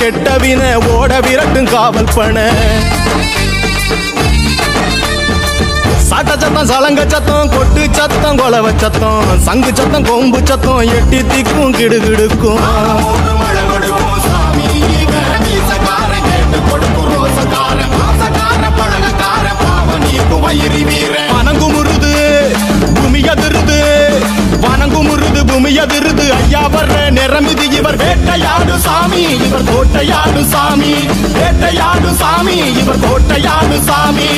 கெட்டவின ஓட விரட்டும் காவல் பண சாட்ட சத்தம் சலங்க சத்தம் கொட்டு சத்தம் கொலவ சத்தம் சங்கு சத்தம் கொம்பு சத்தம் எட்டி திக்கும் கிடுகிடுக்கும் வனங்குமுருது பூமியதிருது வனங்குமுருது பூமியதிருது ஐயா வர்ற நிறமிது இவர் வேட்டையாடு சாமி இவர் கோட்டையாடு சாமி வேட்டையாடு சாமி இவர் கோட்டையாடு சாமி